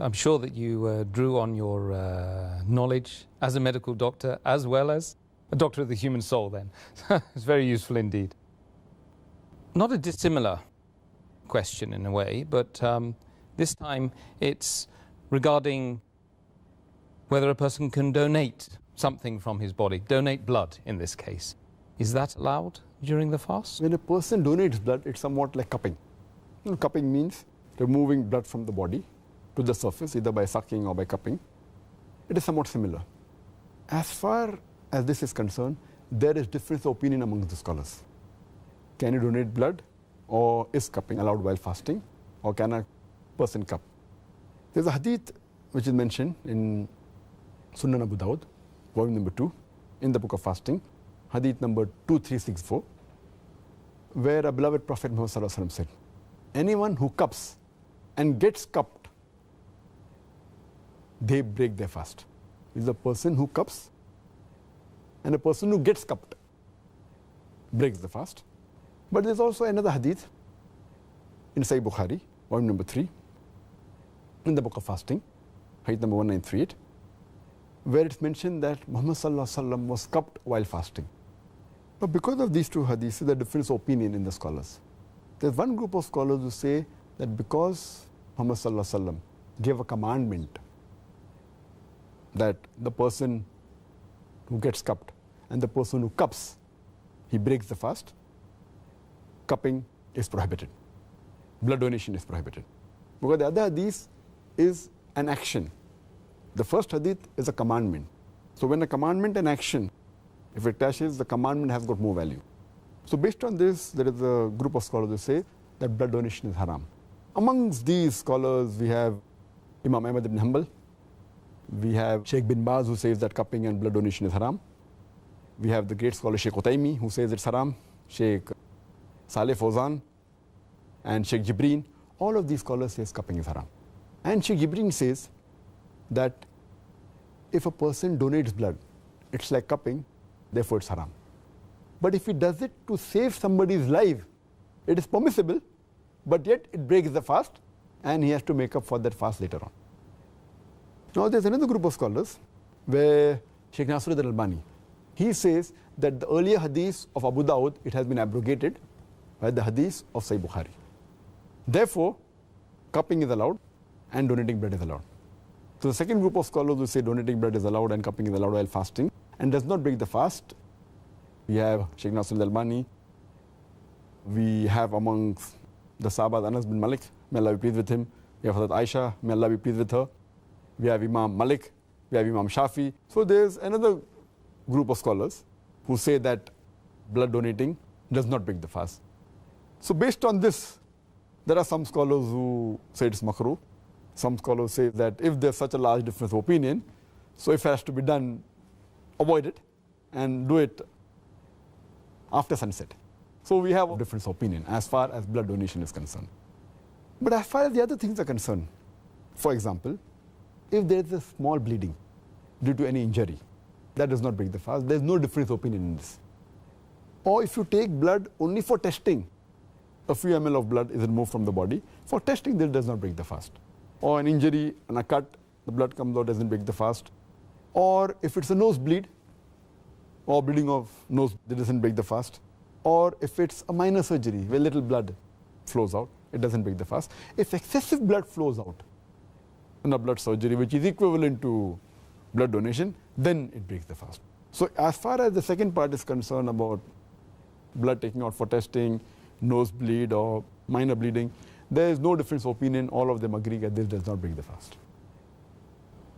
I'm sure that you drew on your knowledge as a medical doctor as well as a doctor of the human soul then. It's very useful indeed. Not a dissimilar question in a way, but this time it's regarding whether a person can donate something from his body, donate blood in this case. Is that allowed during the fast? When a person donates blood, it's somewhat like cupping. Cupping means removing blood from the body to the surface, either by sucking or by cupping. It is somewhat similar. As far as this is concerned, there is difference of opinion among the scholars. Can you donate blood, or is cupping allowed while fasting, or can a person cup? There's a hadith which is mentioned in Sunan Abu Dawud, volume number 2, in the book of fasting, hadith number 2364, where a beloved Prophet Muhammad said, anyone who cups and gets cupped, they break their fast. Is a person who cups and a person who gets cupped breaks the fast. But there's also another hadith in Sahih Bukhari, volume number 3, in the book of fasting, hadith number 1938, where it's mentioned that Muhammad was cupped while fasting. But because of these two hadiths, there's a difference of opinion in the scholars. There's one group of scholars who say that because Muhammad gave a commandment that the person who gets cupped and the person who cups, he breaks the fast, cupping is prohibited. Blood donation is prohibited. Because the other hadith is an action. The first hadith is a commandment. So when a commandment and action, if it clashes, the commandment has got more value. So based on this, there is a group of scholars who say that blood donation is haram. Amongst these scholars, we have Imam Ahmad ibn Hanbal. We have Sheikh bin Baz, who says that cupping and blood donation is haram. We have the great scholar Sheikh Utaymi, who says it's haram. Sheikh Saleh Fawzan and Sheikh Jibreen. All of these scholars say cupping is haram. And Sheikh Jibreen says that if a person donates blood, it's like cupping, therefore it's haram. But if he does it to save somebody's life, it is permissible, but yet it breaks the fast and he has to make up for that fast later on. Now there's another group of scholars where Sheikh Nasiruddin Albani, he says that the earlier hadith of Abu Dawud, it has been abrogated by the hadith of Sahih Bukhari. Therefore, cupping is allowed and donating blood is allowed. So the second group of scholars who say donating blood is allowed and cupping is allowed while fasting and does not break the fast, we have Sheikh Nasiruddin Albani, we have amongst the Sahabas Anas bin Malik, may Allah be pleased with him, we have Hazrat Aisha, may Allah be pleased with her, we have Imam Malik, we have Imam Shafi. So there's another group of scholars who say that blood donating does not break the fast. So based on this, there are some scholars who say it's makruh. Some scholars say that if there's such a large difference of opinion, so if it has to be done, avoid it and do it after sunset. So we have a difference of opinion as far as blood donation is concerned. But as far as the other things are concerned, for example, if there is a small bleeding due to any injury, that does not break the fast. There is no difference of opinion in this. Or if you take blood only for testing, a few ml of blood is removed from the body. For testing, that does not break the fast. Or an injury and a cut, the blood comes out, doesn't break the fast. Or if it's a nosebleed, or bleeding of nose, that doesn't break the fast. Or if it's a minor surgery where little blood flows out, it doesn't break the fast. If excessive blood flows out in a blood surgery, which is equivalent to blood donation, then it breaks the fast. So as far as the second part is concerned about blood taking out for testing, nosebleed or minor bleeding, there is no difference of opinion. All of them agree that this does not break the fast.